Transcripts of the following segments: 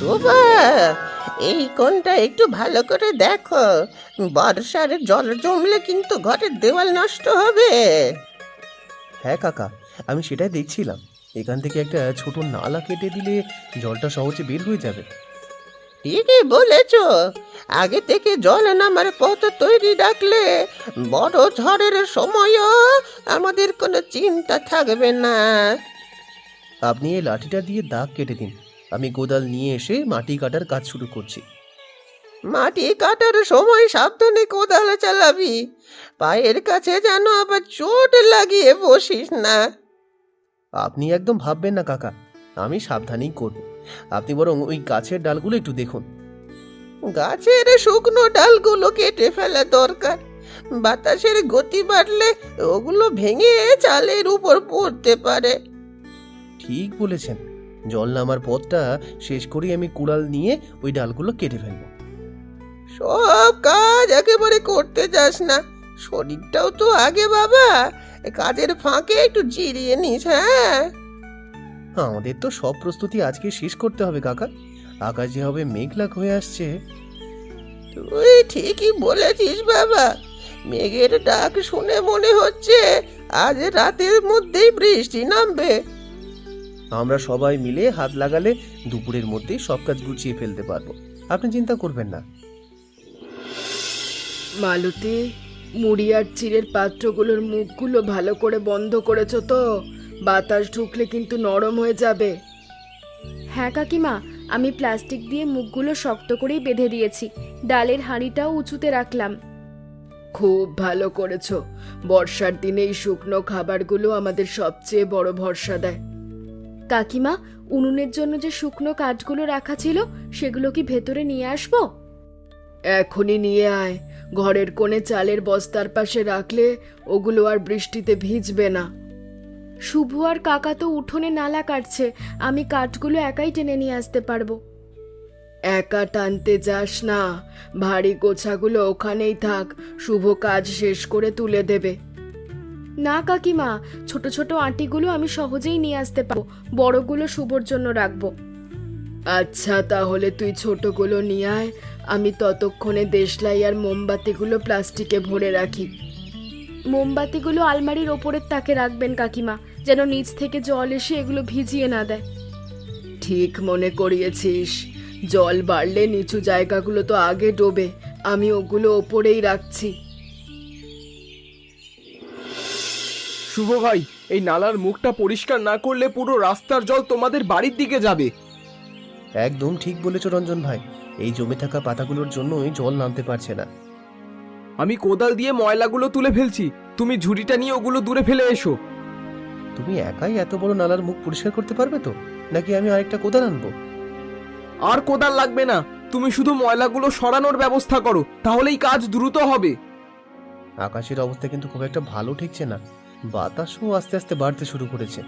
শোভা, এই কোণটা একটু ভালো করে দেখো, বর্ষার জল জমলে কিন্তু ঘরের দেওয়াল নষ্ট হবে। হ্যাঁ কাকা, আমি সেটাই দেখছিলাম। এখান থেকে একটা ছোট নালা কেটে দিলে জলটা সহজে বের হয়ে যাবে। ঠিকই বলেছ, আগে থেকে জল নামার পথ তৈরি রাখলে বড় ঝড়ের সময়ও আমাদের কোনো চিন্তা থাকবে না। আপনি এই লাঠিটা দিয়ে দাগ কেটে দিন, আমি কোদাল নিয়ে এসে মাটি কাটার কাজ শুরু করছি। মাটি কাটার সময় সাবধানে কোদাল চালাবি, পায়ের কাছে যেন আবার চোট লাগিয়ে বসিস না। আপনি একদম ভাববেন না কাকা, আমি সাবধানেই করব। আপনি বরং ওই গাছের ডালগুলো একটু দেখুন। গাছের শুকনো ডালগুলো কেটে ফেলা দরকার, বাতাসের গতি বাড়লে ওগুলো ভেঙে চালের উপর পড়তে পারে। ঠিক বলেছেন, জল নামার পথটা শেষ করেই আমি কুড়াল নিয়ে ওই ডালগুলো কেটে ফেলবো। সব কাজ একেবারে করতে যাস না, শরীরটাও তো আগে বাবা, কাজের ফাঁকে একটু জিরিয়ে নিস। হ্যাঁ, আমাদের তো সব প্রস্তুতি আজকে শেষ করতে হবে কাকা, আকাশ যে হবে মেঘলা হয়ে আসছে। তুই ঠিকই বলেছিস বাবা, মেঘের ডাক শুনে মনে হচ্ছে আজ রাতের মধ্যেই বৃষ্টি নামবে। আমরা সবাই মিলে হাত লাগালে দুপুরের মধ্যেই সব কাজ গুছিয়ে ফেলতে পারবো, আপনি চিন্তা করবেন না। মালতী, মুড়ি আর চিড়ের পাত্রগুলোর মুখগুলো ভালো করে বন্ধ করেছো তো? বাতাস ঢুকলে কিন্তু নরম হয়ে যাবে। হ্যাঁ কাকিমা, আমি প্লাস্টিক দিয়ে মুখগুলো শক্ত করেই বেঁধে দিয়েছি, ডালের হাঁড়িটাও উঁচুতে রাখলাম। খুব ভালো করেছো। বর্ষার দিনে এই শুকনো খাবারগুলো আমাদের সবচেয়ে বড় ভরসা দেয়। কাকিমা, উনুনের জন্য যে শুকনো কাঠগুলো রাখা ছিল সেগুলো কি ভেতরে নিয়ে আসবো? এখনই নিয়ে আয়, ঘরের কোণে চালের বস্তার পাশে রাখলে ওগুলো আর বৃষ্টিতে ভিজবে না। শুভ আর কাকা তো উঠোনে নালা কাটছে, আমি কাঠগুলো একাই টেনে নিয়ে আসতে পারবো। একা টানতে যাস না, ভারী গোছাগুলো ওখানেই থাক, শুভ কাজ শেষ করে তুলে দেবে। না কাকিমা, ছোট ছোট আঁটিগুলো আমি সহজেই নিয়ে আসতে পারবো, বড়গুলো শুভর জন্য রাখবো। আচ্ছা, তাহলে তুই ছোটগুলো নিয়ে আয়, আমি ততক্ষণে দেশলাই আর মোমবাতিগুলো প্লাস্টিকে ভরে রাখি। মোমবাতিগুলো আলমারির ওপরের তাকে রাখবেন কাকিমা, যেন নিচ থেকে জল এসে এগুলো ভিজিয়ে না দেয়। ঠিক মনে করিয়েছিস, জল বাড়লে নিচু জায়গাগুলো তো আগে ডোবে, আমি ওগুলো ওপরেই রাখছি। শুভ ভাই, এই নালার মুখটা পরিষ্কার না করলে পুরো রাস্তার জল তোমাদের বাড়ির দিকে যাবে। একদম ঠিক বলেছ রঞ্জন ভাই, এই জমে থাকা পাতাগুলোর জন্যই জল নামতে পারছে না। আমি কোদাল দিয়ে ময়লাগুলো তুলে ফেলছি, তুমি ঝুড়িটা নিয়ে ওগুলো দূরে ফেলে এসো। তুমি একাই এত বড় নালার মুখ পরিষ্কার করতে পারবে তো, নাকি আমি আরেকটা কোদাল আনবো? আর কোদাল লাগবে না, তুমি শুধু ময়লাগুলো সরানোর ব্যবস্থা করো, তাহলেই কাজ দ্রুত হবে। আকাশের অবস্থা কিন্তু খুব একটা ভালো ঠেকছে না, বাতাসও আস্তে আস্তে বাড়তে শুরু করেছে।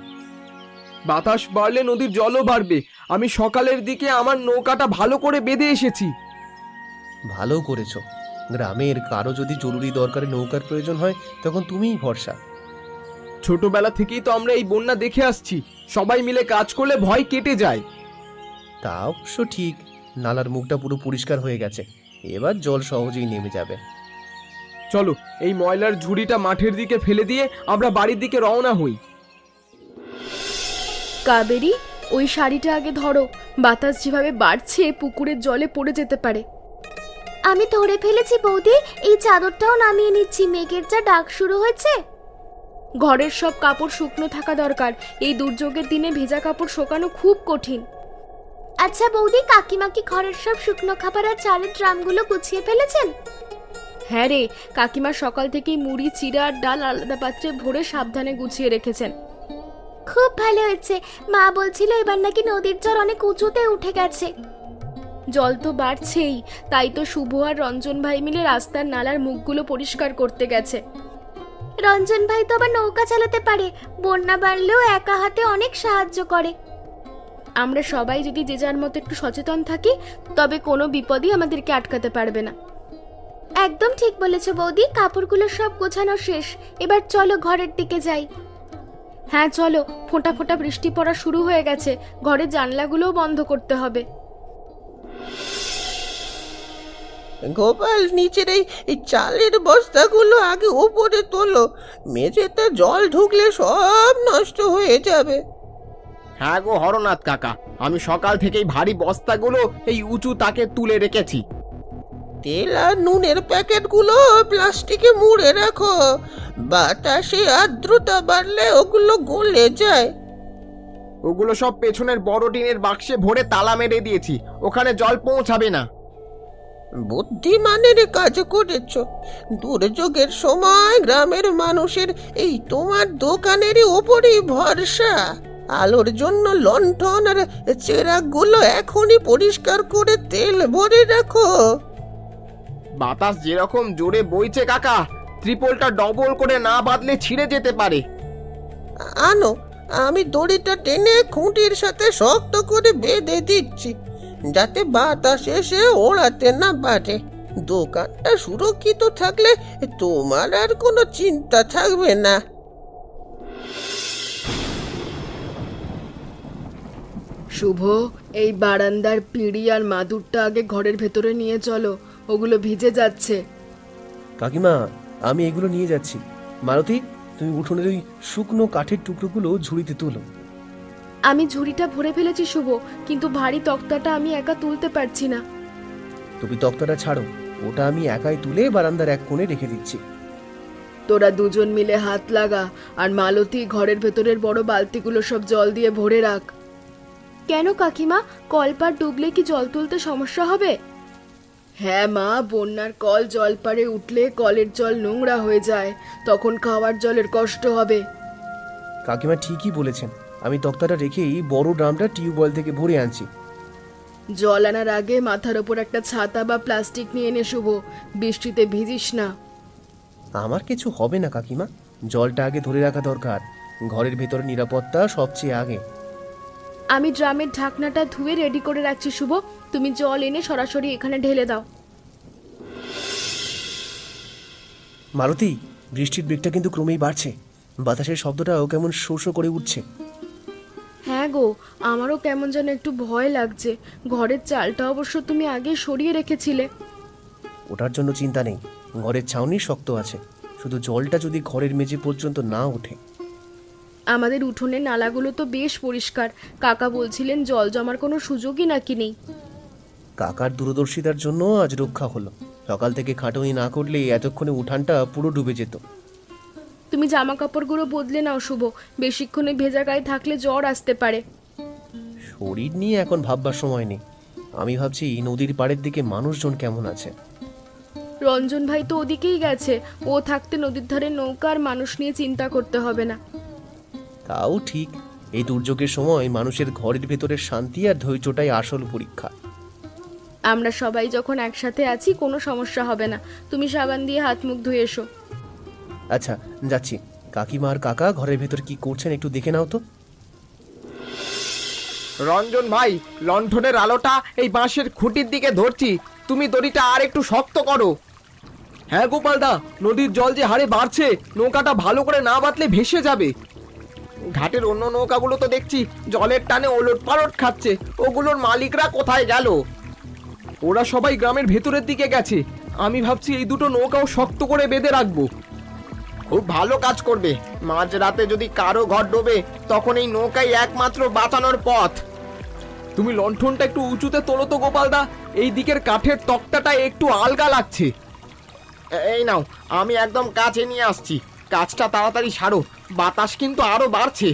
বাতাস বাড়লে নদীর জলও বাড়বে। আমি সকালের দিকে আমার নৌকাটা ভালো করে বেঁধে এসেছি। ভালো করেছো, গ্রামের কারো যদি জরুরি দরকারে নৌকার প্রয়োজন হয় তখন তুমিই ভরসা। ছোটবেলা থেকেই তো আমরা এই বন্যা দেখে আসছি, সবাই মিলে কাজ করলে ভয় কেটে যায়। তা অবশ্য ঠিক, নালার মুখটা পুরো পরিষ্কার হয়ে গেছে, এবার জল সহজেই নেমে যাবে। চলো, এই ময়লার ঝুড়িটা মাঠের দিকে ফেলে দিয়ে আমরা বাড়ির দিকে রওনা হই। কাবেরী, ওই শাড়িটা আগে ধরো, বাতাস যেভাবে বাড়ছে পুকুরের জলে পড়ে যেতে পারে। আমি ধরে ফেলেছি বৌদি, এই চাদরটাও নামিয়ে নিচ্ছি, মেঘের যা ডাক শুরু হয়েছে। ঘরের সব কাপড় শুকনো থাকা দরকার, এই দুর্যোগের দিনে ভেজা কাপড় শোকানো খুব কঠিন। আচ্ছা বৌদি, কাকিমা কি ঘরের সব শুকনো খাবার আর চালের ড্রামগুলো গুছিয়ে ফেলেছেন? হ্যাঁ রে, কাকিমা সকাল থেকেই মুড়ি, চিড়া আর ডাল আলাদা পাত্রে ভরে সাবধানে গুছিয়ে রেখেছেন। খুব ভালো হয়েছে, মা বলছিল এবার নাকি নদীর জল অনেক উঁচুতে উঠে গেছে। জল তো বাড়ছেই, তাই তো শুভ আর রঞ্জন ভাই মিলে রাস্তার নালার মুখগুলো পরিষ্কার করতে গেছে। রঞ্জন ভাই তো আবার নৌকা চালাতে পারে, বন্যা বাড়লেও একা হাতে অনেক সাহায্য করে। আমরা সবাই যদি যে যার মতো একটু সচেতন থাকি, তবে কোনো বিপদই আমাদেরকে আটকাতে পারবে না। একদম ঠিক বলেছো বৌদি, কাপড়গুলো সব গোছানো শেষ, এবার চলো ঘরের দিকে যাই। হ্যাঁ চলো, ফোঁটা ফোঁটা বৃষ্টি পড়া শুরু হয়ে গেছে, ঘরের জানলাগুলোও বন্ধ করতে হবে। গোপাল, নিচের এই চালের বস্তাগুলো আগে উপরে তোলো, মেঝেতে জল ঢুকলে সব নষ্ট হয়ে যাবে। হ্যাঁ গো হরনাথ কাকা, আমি সকাল থেকেই ভারী বস্তাগুলো এই উঁচু তাকে তুলে রেখেছি। তেল আর নুনের প্যাকেটগুলো প্লাস্টিকে মুড়ে রাখো, বাতাসে আর্দ্রতা বাড়লে ওগুলো গলে যায়। ওগুলো সব পেছনের বড় টিনের বাক্সে ভরে তালা মেরে দিয়েছি, ওখানে জল পৌঁছাবে না। বুদ্ধিমানের কাজ করেছ। দুর্যোগের সময় গ্রামের মানুষের এই তোমার দোকানেরই ওপরই ভরসা। আলোর জন্য লণ্ঠন আর চেরাগগুলো এখনই পরিষ্কার করে তেল ভরে রাখো। বাতাস যেরকম জোরে বইছে কাকা, ত্রিপলটা ডবল করে না বাঁধলে ছিঁড়ে যেতে পারে। আনো, আমি দড়িটা টেনে খুঁটির সাথে শক্ত করে বেঁধে দিচ্ছি, যাতে বাতাস এসে ওড়াতে না পারে। দোকানটা সুরক্ষিত থাকলে তোমার আর কোনো চিন্তা থাকবে না। শুভ, এই বারান্দার পিঁড়ি আর মাদুরটা আগে ঘরের ভেতরে নিয়ে চলো, ওগুলো ভিজে যাচ্ছে। কাকিমা, আমি এগুলো নিয়ে যাচ্ছি। মালতী, তুমি উঠোনের ওই শুকনো কাঠের টুকরোগুলো ঝুড়িতে তোলো। আমি ঝুড়িটা ভরে ফেলেছি শুভ, কিন্তু ভারী তক্তাটা আমি একা তুলতে পারছি না। তুমি তক্তাটা ছাড়ো, ওটা আমি একাই তুলে বারান্দার এক কোণে রেখে দিচ্ছি। তোরা দুজন মিলে হাত লাগা, আর মালতী ঘরের ভেতরের বড় বালতিগুলো সব জল দিয়ে ভরে রাখ। কেন কাকিমা, কলপার ডুবলে কি জল তুলতে সমস্যা হবে? হ্যাঁ মা, বন্যার কল জল পাড়ে উঠলে কলের জল নোংরা হয়ে যায়, তখন খাওয়ার জলের কষ্ট হবে। কাকিমা ঠিকই বলেছেন, আমি তক্তাটা রেখেই বড় ড্রামটা টিউবওয়েল থেকে ভরে আনছি। জল আনার আগে মাথার ওপর একটা ছাতা বা প্লাস্টিক নিয়ে এনে শুভ, বৃষ্টিতে ভিজিস না। আমার কিছু হবে না কাকিমা, জলটা আগে ধরে রাখা দরকার। ঘরের ভেতরে নিরাপত্তা সবচেয়ে আগে। আমি ড্রামের ঢাকনাটা ধুয়ে রেডি করে রাখছি শুভ, তুমি জল এনে সরাসরি এখানে ঢেলে দাও। মালতী, বৃষ্টির বেগটা কিন্তু ক্রমেই বাড়ছে, বাতাসের শব্দটাও কেমন শো শো করে উঠছে। হ্যাঁ গো, আমারও কেমন যেন একটু ভয় লাগছে। ঘরের চালটা অবশ্য তুমি আগে সরিয়ে রেখেছিলে। ওটার জন্য চিন্তা নেই, ঘরের ছাউনি শক্ত আছে, শুধু জলটা যদি ঘরের মেঝে পর্যন্ত না ওঠে। আমাদের উঠোনের নালাগুলো তো বেশ পরিষ্কার, কাকা বলছিলেন জল জমার কোনো সুযোগই নাকি নেই। কাকার দূরদর্শিতার জন্য আজ রক্ষা হলো, সকাল থেকে খাটুনি না করলে এতক্ষণে উঠানটা পুরো ডুবে যেত। তুমি জামা কাপড়গুলো বদলে নাও শুভ, বেশিক্ষণে ভেজা গায়ে থাকলে জ্বর আসতে পারে। শরীর নিয়ে এখন ভাববার সময় নেই, আমি ভাবছি নদীর পাড়ের দিকে মানুষজন কেমন আছে। রঞ্জন ভাই তো ওদিকেই গেছে, ও থাকতে নদীর ধারে নৌকা আর মানুষ নিয়ে চিন্তা করতে হবে না। তাও ঠিক, এই দুর্যোগের সময় মানুষের ঘরের ভেতরের শান্তি আর ধৈর্যটাই আসল পরীক্ষা। আমরা সবাই যখন একসাথে আছি কোনো সমস্যা হবে না। তুমি সাবান দিয়ে হাত মুখ ধুয়ে এসো। আচ্ছা, যাচ্ছি। কাকিমা আর কাকা ঘরের ভেতর কি করছেন একটু দেখে নাও তো। রঞ্জন ভাই, লণ্ঠনের আলোটা এই বাঁশের খুঁটির দিকে ধরছি, তুমি দড়িটা আর একটু শক্ত করো। হ্যাঁ গোপালদা, নদীর জল যে হারে বাড়ছে, নৌকাটা ভালো করে না বাঁধলে ভেসে যাবে। ঘাটের অন্য নৌকাগুলো তো দেখছি জলের টানে ওলট পালট খাচ্ছে, ওগুলোর মালিকরা কোথায় গেল? ওরা সবাই গ্রামের ভেতরের দিকে গেছে। আমি ভাবছি এই দুটো নৌকাও শক্ত করে বেঁধে রাখবো। খুব ভালো কাজ করবে, মাঝরাতে যদি কারো ঘর ডোবে তখন এই নৌকাই একমাত্র বাঁচানোর পথ। তুমি লণ্ঠনটা একটু উঁচুতে তোলো তো গোপালদা, এই দিকের কাঠের তক্তাটা একটু আলগা লাগছে। এই নাও, আমি একদম কাছে নিয়ে আসছি, কাজটা তাড়াতাড়ি সারো, বাতাস কিন্তু আরো বাড়ছে।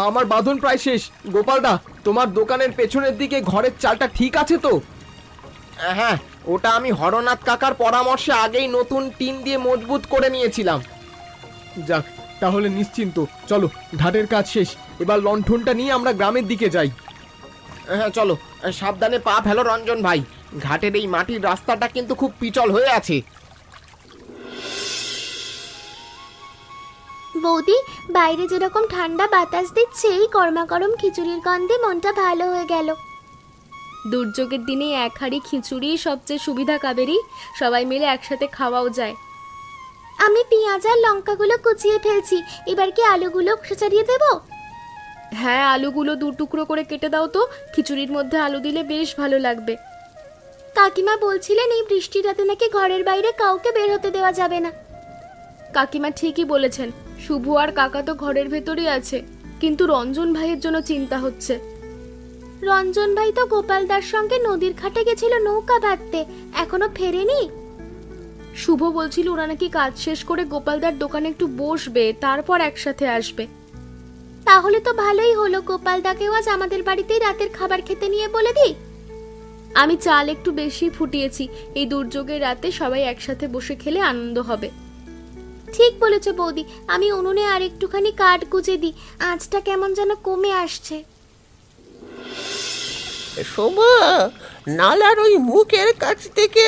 আমার বাঁধন প্রায় শেষ। গোপালদা, তোমার দোকানের পেছনের দিকে ঘরের চালটা ঠিক আছে তো? হ্যাঁ, ওটা আমি হরনাথ কাকার পরামর্শে আগেই নতুন টিন দিয়ে মজবুত করে নিয়েছিলাম। যাক, তাহলে নিশ্চিন্ত। চলো, ঘাটের কাজ শেষ, এবার লণ্ঠনটা নিয়ে আমরা গ্রামের দিকে যাই। হ্যাঁ চলো, সাবধানে পা ফেলো রঞ্জন ভাই, ঘাটের এই মাটির রাস্তাটা কিন্তু খুব পিচল হয়ে আছে। বৌদি, বাইরে যেরকম ঠান্ডা বাতাস দিচ্ছে, এই গরমাগরম খিচুড়ির গন্ধে মনটা ভালো হয়ে গেল। দুর্যোগের দিনে এক হাঁড়ি খিচুড়ি সবচেয়ে সুবিধা কাবেরী, সবাই মিলে একসাথে খাওয়াও যায়। আমি পেঁয়াজ আর লঙ্কাগুলো কুচিয়ে ফেলছি, এবার কি আলুগুলো খোসা ছাড়িয়ে দেবো? হ্যাঁ, আলুগুলো দু টুকরো করে কেটে দাও তো, খিচুড়ির মধ্যে আলু দিলে বেশ ভালো লাগবে। কাকিমা বলছিলেন এই বৃষ্টির রাতে নাকি ঘরের বাইরে কাউকে বের হতে দেওয়া যাবে না। কাকিমা ঠিকই বলেছেন, শুভ আর কাকা তো ঘরের ভেতরেই আছে, কিন্তু রঞ্জন ভাইয়ের জন্য চিন্তা হচ্ছে। রঞ্জন ভাই তো গোপালদার সঙ্গে নদীর ঘাটে গেছিল নৌকা বাঁধতে, এখনো ফেরেনি। শুভ বলছিল ওরা নাকি কাজ শেষ করে গোপালদার দোকানে একটু বসবে, তারপর একসাথে আসবে। তাহলে তো ভালোই হলো, গোপালদাকেও আজ আমাদের বাড়িতেই রাতের খাবার খেতে নিয়ে বলে দিই। আমি চাল একটু বেশি ফুটিয়েছি, এই দুর্যোগের রাতে সবাই একসাথে বসে খেলে আনন্দ হবে। ঠিক বলেছ বৌদি, আমি উনুনে আর একটুখানি কাঠ গুজে দিই, আঁচটা কেমন যেন কমে আসছে। শোভা, নালার ওই মুখের কাছ থেকে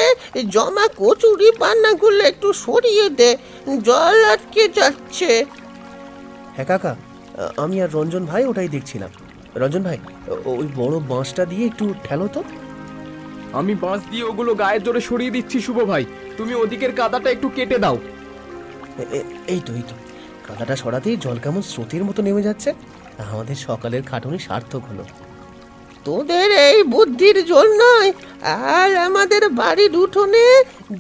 জমা কচুরি পান্নাগুলো একটু সরিয়ে দে, জল আটকে যাচ্ছে। হ্যাঁ কাকা, আমি আর রঞ্জন ভাই ওটাই দেখছিলাম। রঞ্জন ভাই, ওই বড় বাঁশটা দিয়ে একটু ঠেলো তো। আমি বাঁশ দিয়ে ওগুলো গায়ের জোরে সরিয়ে দিচ্ছি শুভ ভাই, তুমি ওদিকের কাদাটা একটু কেটে দাও। এই তো কাদাটা সরাতেই জল কেমন স্রোতের মতো নেমে যাচ্ছে। আমাদের সকালের খাটুনি সার্থক হলো। তোদের এই বুদ্ধির জন্যই আর আমাদের বাড়ির উঠোনে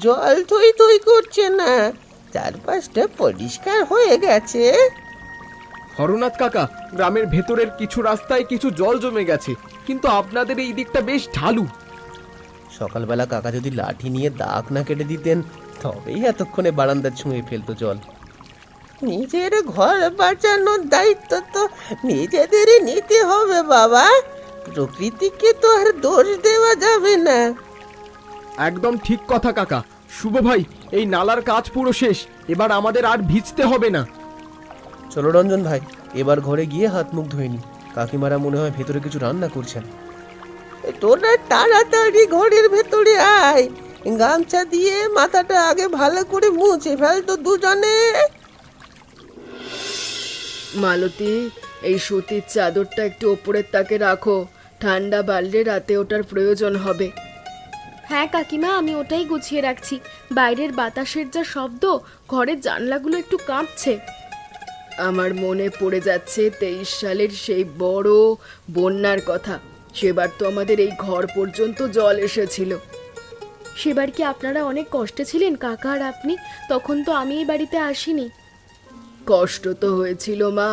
জল থই থই করছে না, চারপাশটা পরিষ্কার হয়ে গেছে। হরনাথ কাকা, গ্রামের ভেতরের কিছু রাস্তায় কিছু জল জমে গেছে, কিন্তু আপনাদের এই দিকটা বেশ ঢালু। সকালবেলা কাকা যদি লাঠি নিয়ে দাগ না কেটে দিতেন, তবেই এতক্ষণে বারান্দা ছুঁয়ে ফেলতো জল। নিজের ঘর বাঁচানোর দায়িত্ব তো নিজেদেরই নিতে হবে বাবা, প্রকৃতিকে তো আর দোষ দেওয়া যাবে না। একদম ঠিক কথা কাকা। শুভ ভাই, এই নালার কাজ পুরো শেষ, এবার আমাদের আর ভিজতে হবে না। চলো রঞ্জন ভাই, এবার ঘরে গিয়ে হাত মুখ ধুয়ে নি। কাকিমারা মনে হয় ভেতরে কিছু রান্না করছেন। তোরা তাড়াতাড়ি ঘরের ভেতরে আয়, গামছা দিয়ে মাথাটা আগে ভালো করে মুছে ফেল তো দুজনে। মালতী, এই সুতির চাদরটা একটু ওপরের তাকে রাখো, ঠান্ডা বাড়লে রাতে ওটার প্রয়োজন হবে। হ্যাঁ কাকিমা, আমি ওটাই গুছিয়ে রাখছি। বাইরের বাতাসের যা শব্দ, ঘরের জানলাগুলো একটু কাঁপছে। আমার মনে পড়ে যাচ্ছে 23 সালের সেই বড় বন্যার কথা। সেবার তো আমাদের এই ঘর পর্যন্ত জল এসেছিল। সেবার কি আপনারা অনেক কষ্টে ছিলেন কাকা আর আপনি? তখন তো আমি এই বাড়িতে আসিনি। কষ্ট তো হয়েছিল মা,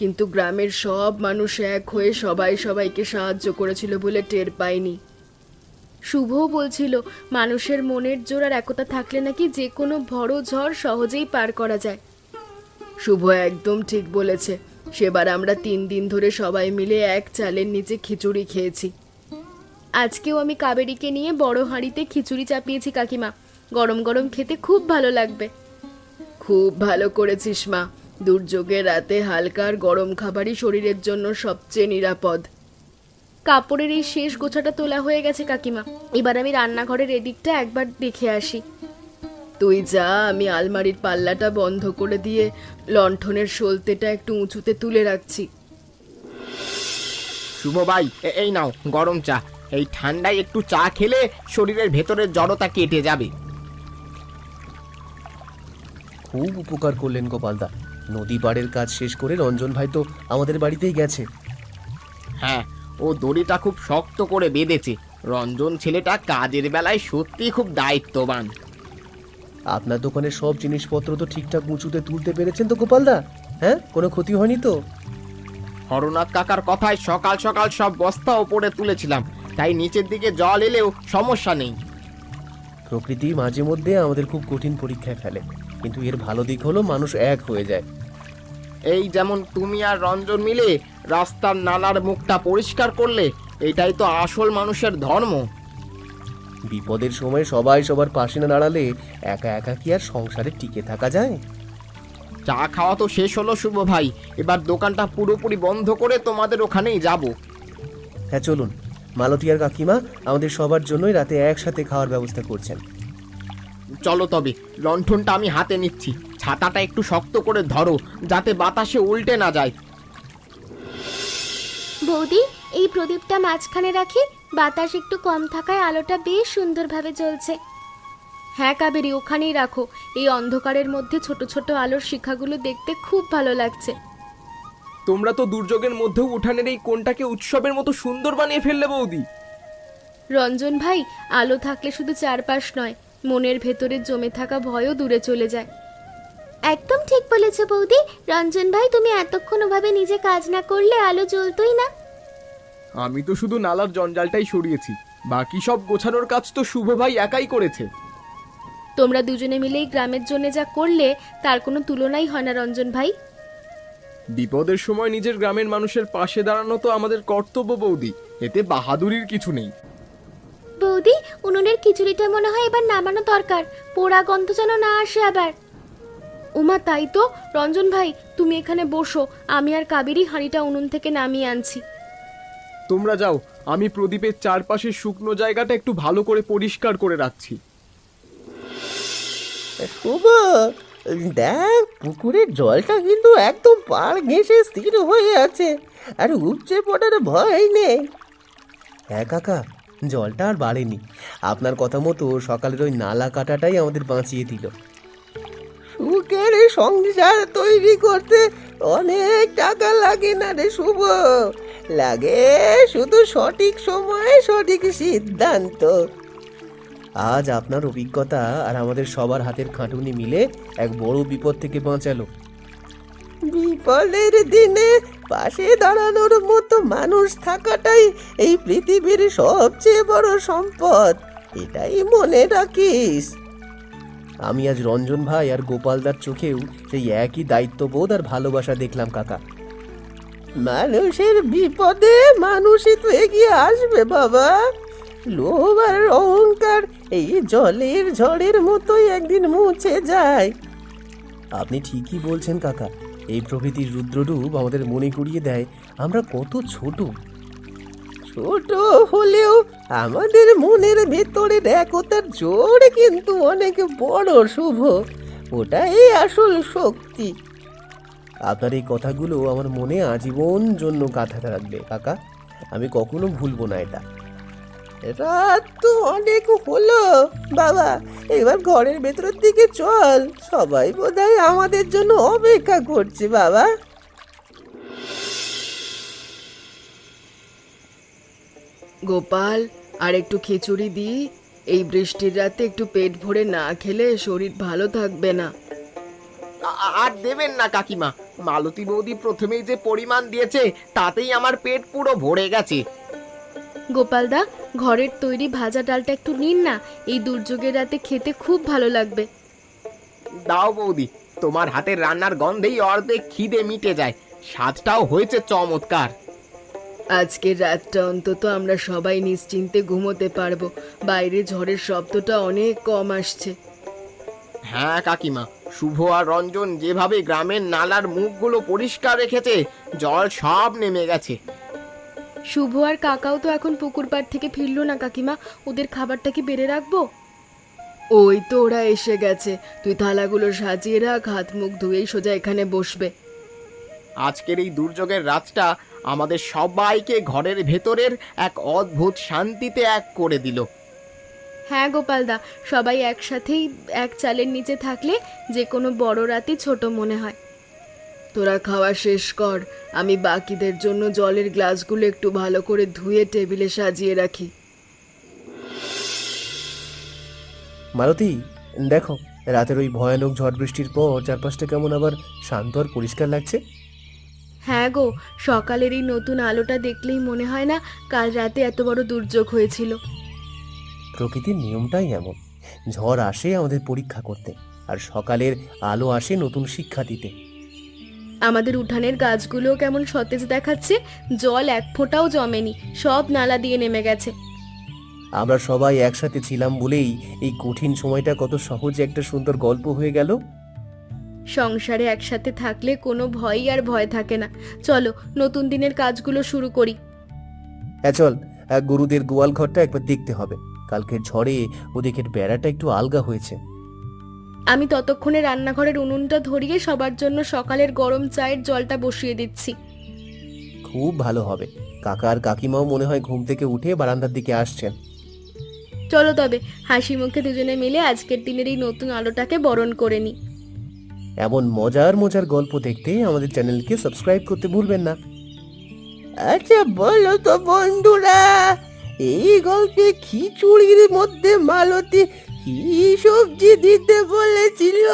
কিন্তু গ্রামের সব মানুষ এক হয়ে সবাই সবাইকে সাহায্য করেছিল বলে টের পাইনি। শুভও বলছিল মানুষের মনের জোর আর একতা থাকলে নাকি যে কোনো বড় ঝড় সহজেই পার করা যায়। শুভ একদম ঠিক বলেছে। সেবার আমরা 3 দিন ধরে সবাই মিলে এক চালের নিচে খিচুড়ি খেয়েছি। আজকেও আমি কাবেরীকে নিয়ে বড় হাঁড়িতে খিচুড়ি চাপিয়েছি কাকিমা, গরম গরম খেতে খুব ভালো লাগবে। খুব ভালো করেছিস মা, দুর্যোগের রাতে হালকা আর গরম খাবারই শরীরের জন্য সবচেয়ে নিরাপদ। কাপড়ের এই শেষ গোছাটা তোলা হয়ে গেছে কাকিমা, এবার আমি রান্নাঘরের এদিকটা একবার দেখে আসি। তুই যা, আমি আলমারির পাল্লাটা বন্ধ করে দিয়ে লণ্ঠনের সলতেটা একটু উঁচুতে তুলে রাখছি। শুভ ভাই, এই নাও গরম চা। এই ঠান্ডায় একটু চা খেলে শরীরের ভেতরের জড়তা কেটে যাবে। খুব উপকার করলেন গোপালদা। নদী পাড়ের কাজ শেষ করে রঞ্জন ভাই তো আমাদের বাড়িতেই গেছে। হ্যাঁ, ও দড়িটা খুব শক্ত করে বেঁধেছে। রঞ্জন ছেলেটা কাজের বেলায় সত্যি খুব দায়িত্ববান। আপনার দোকানের সব জিনিসপত্র তো ঠিকঠাক উঁচুতে তুলতে পেরেছেন তো গোপালদা? হ্যাঁ, কোনো ক্ষতি হয়নি তো? হরনাথ কাকার কথায় সকাল সকাল সব বস্তা ওপরে তুলেছিলাম, তাই নিচের দিকে জল এলেও সমস্যা নেই। প্রকৃতি মাঝে মধ্যে আমাদের খুব কঠিন পরীক্ষায় ফেলে, কিন্তু এর ভালো দিক হলো মানুষ এক হয়ে যায়। এই যেমন তুমি আর রঞ্জন মিলে রাস্তার নালার মুখটা পরিষ্কার করলে, এটাই তো আসল মানুষের ধর্ম। বিপদের সময় সবাই সবার পাশে না দাঁড়ালে একা একা কি আর সংসারে টিকে থাকা যায়? চা খাওয়া তো শেষ হলো শুভ ভাই, এবার দোকানটা পুরোপুরি বন্ধ করে তোমাদের ওখানেই যাব। হ্যাঁ চলুন, মালতী আর কাকিমা আমাদের সবার জন্যই রাতে একসাথে খাওয়ার ব্যবস্থা করছেন। চলো তবে, লণ্ঠনটা আমি হাতে নিচ্ছি। ছাতাটা একটু শক্ত করে ধরো, যাতে বাতাসে উল্টে না যায়। বৌদি, এই প্রদীপটা মাঝখানে রাখি, বাতাস একটু কম থাকায় আলোটা বেশ সুন্দরভাবে জ্বলছে। হ্যাঁ কাবেরী, ওখানেই রাখো। এই অন্ধকারের মধ্যে ছোট ছোট আলোর শিখাগুলো দেখতে খুব ভালো লাগছে। তোমরা তো দুর্যোগের মধ্যেও উঠানের এই কোণটাকে উৎসবের মতো সুন্দর বানিয়ে ফেললে বৌদি। রঞ্জন ভাই, আলো থাকলে শুধু চারপাশ নয়, মনের ভেতরে জমে থাকা ভয়ও দূরে চলে যায়। একদম ঠিক বলেছো বৌদি। রঞ্জন ভাই, তুমি এতক্ষণ ওভাবে নিজে কাজ না করলে আলো জ্বলতোই না। আমি তো শুধু নালার জঞ্জালটাই সরিয়েছি, বাকি সব গোছানোর কাজ তো শুভ ভাই একাই করেছে। তোমরা দুজনে মিলেই গ্রামের জন্য যা করলে তার কোনো তুলনাই হয় না রঞ্জন ভাই। বিপদের সময় নিজের গ্রামের মানুষের পাশে দাঁড়ানো তো আমাদের কর্তব্য বৌদি, এতে বাহাদুরির কিছু নেই। বৌদি, উনুনের খিচুড়িটা মনে হয় এবার নামানো দরকার, পোড়া গন্ধ যেন না আসে আবার। উমা, তাই তো। রঞ্জন ভাই, তুমি এখানে বসো, আমি আর কাবেরী হাঁড়িটা উনুন থেকে নামিয়ে আনছি। তোমরা যাও, আমি প্রদীপের চারপাশের শুকনো জায়গাটা একটু ভালো করে পরিষ্কার করে রাখছি। শুভ, দেখ পুকুরের জলটা কিন্তু একদম পাড় ঘেঁষে স্থির হয়ে আছে, আর উপচে পড়ার ভয় নেই। হ্যাঁ কাকা, জলটা আর বাড়েনি। আপনার কথা মতো সকালের ওই নালা কাটাটাই আমাদের বাঁচিয়ে দিল। সুখের সংসার তৈরি করতে অনেক টাকা লাগে না রে শুভ, লাগে শুধু সঠিক সময়ে সঠিক সিদ্ধান্ত। আজ আপনার অভিজ্ঞতা আর আমাদের সবার হাতের খাটুনি মিলে এক বড় বিপদ থেকে বাঁচালো। বিপদের দিনে পাশে দাঁড়ানোর মতো মানুষ থাকাটাই এই পৃথিবীর সবচেয়ে বড় সম্পদ, এটাই মনে রাখিস। আমি আজ রঞ্জন ভাই আর গোপালদার চোখেও সেই একই দায়িত্ববোধ আর ভালোবাসা দেখলাম কাকা। মানুষের বিপদে মানুষই তো এগিয়ে আসবে বাবা। লোভ আর অহংকার এই জলের ঝড়ের মতোই একদিন মুছে যায়। আপনি ঠিকই বলছেন কাকা, এই প্রকৃতির রুদ্ররূপ আমাদের মনে করিয়ে দেয় আমরা কত ছোট। ছোট হলেও আমাদের মনের ভেতরের একতার জোর কিন্তু অনেক বড় শুভ, ওটাই আসল শক্তি। আপনার এই কথাগুলো আমার মনে আজীবন জন্য গাঁথা থাকবে কাকা, আমি কখনো ভুলবো না এটা। রাত তো অনেক হলো বাবা, এবার ঘরের ভেতরের দিকে চল, সবাই বোধহয় আমাদের জন্য অপেক্ষা করছে বাবা। গোপাল, আর একটু খিচুড়ি দিই। এই বৃষ্টির রাতে একটু পেট ভরে না খেলে শরীর ভালো থাকবে না। আর দেবেন না কাকিমা, মালতী বৌদি প্রথমেই যে পরিমাণ দিয়েছে তাতেই আমার পেট পুরো ভরে গেছে। গোপালদা, ঘরের তৈরি ভাজা ডালটা একটু নিন না, এই দুর্যোগের রাতে খেতে খুব ভালো লাগবে। দাও বৌদি, তোমার হাতের রান্নার গন্ধেই অর্ধেক খিদে মিটে যায়, স্বাদটাও হয়েছে চমৎকার। আজকের রাতটা অন্তত আমরা সবাই নিশ্চিন্তে ঘুমোতে পারবো, বাইরে ঝড়ের শব্দটা অনেক কম আসছে। হ্যাঁ কাকিমা, শুভ আর রঞ্জন যেভাবে গ্রামের নালার মুখগুলো পরিষ্কার রেখেছে, জল সব নেমে গেছে। শুভ আর কাকাও তো এখন পুকুর পাড় থেকে ফিরলো না কাকিমা, ওদের খাবারটা কি বেড়ে রাখবো? ওই তো ওরা এসে গেছে, তুই থালাগুলো সাজিয়ে রাখ, হাত মুখ ধুয়েই সোজা এখানে বসবে। আজকের এই দুর্যোগের রাতটা আমাদের সবাইকে ঘরের ভেতরের এক অদ্ভুত শান্তিতে এক করে দিল। হ্যাঁ গোপালদা, সবাই একসাথেই এক চালের নিচে থাকলে যে কোনো বড় রাতই ছোট মনে হয়। তোরা খাওয়া শেষ কর, আমি বাকিদের জন্য জলের গ্লাসগুলো একটু ভালো করে ধুয়ে টেবিলে সাজিয়ে রাখি। মালতী, দেখো রাতের ওই ভয়ানক ঝড় বৃষ্টির পর চারপাশটা কেমন আবার শান্ত আর পরিষ্কার লাগছে। হ্যাঁ গো, সকালের এই নতুন আলোটা দেখলেই মনে হয় না কাল রাতে এত বড় দুর্যোগ হয়েছিল। প্রকৃতির নিয়মটাই এমন, ঝড় আসে আমাদের পরীক্ষা করতে, আর সকালের আলো আসে নতুন শিক্ষা দিতে। আমাদের উঠানের গাছগুলোও কেমন সতেজ দেখাচ্ছে, জল এক ফোঁটাও জমেনি, সব নালা দিয়ে নেমে গেছে। আমরা সবাই একসাথে ছিলাম বলেই এই কঠিন সময়টা কত সহজে একটা সুন্দর গল্প হয়ে গেল। সংসারে একসাথে থাকলে কোনো ভয়ই আর ভয় থাকে না। চলো নতুন দিনের কাজগুলো শুরু করি। হ্যাঁ চল, গরুদের গোয়াল ঘরটা একবার দেখতে হবে, কালকের ঝড়ে ওদিকের বেড়াটা একটু আলগা হয়েছে। আমি ততক্ষণে রান্নাঘরের উনুনটা ধরিয়ে সবার জন্য সকালের গরম চায়ের জলটা বসিয়ে দিচ্ছি। খুব ভালো হবে, কাকা আর কাকিমাও মনে হয় ঘুম থেকে উঠে বারান্দার দিকে আসছেন। চলো তবে হাসি মুখে দুজনে মিলে আজকের দিনের এই নতুন আলোটাকে বরণ করে নিই। এমন মজার মজার গল্প দেখতে আমাদের চ্যানেলকে সাবস্ক্রাইব করতে ভুলবেন না। আচ্ছা বলো তো বন্ধুরা, এই গল্পে খিচুড়ির মধ্যে মালতী কি সবজি দিতে বলেছিল?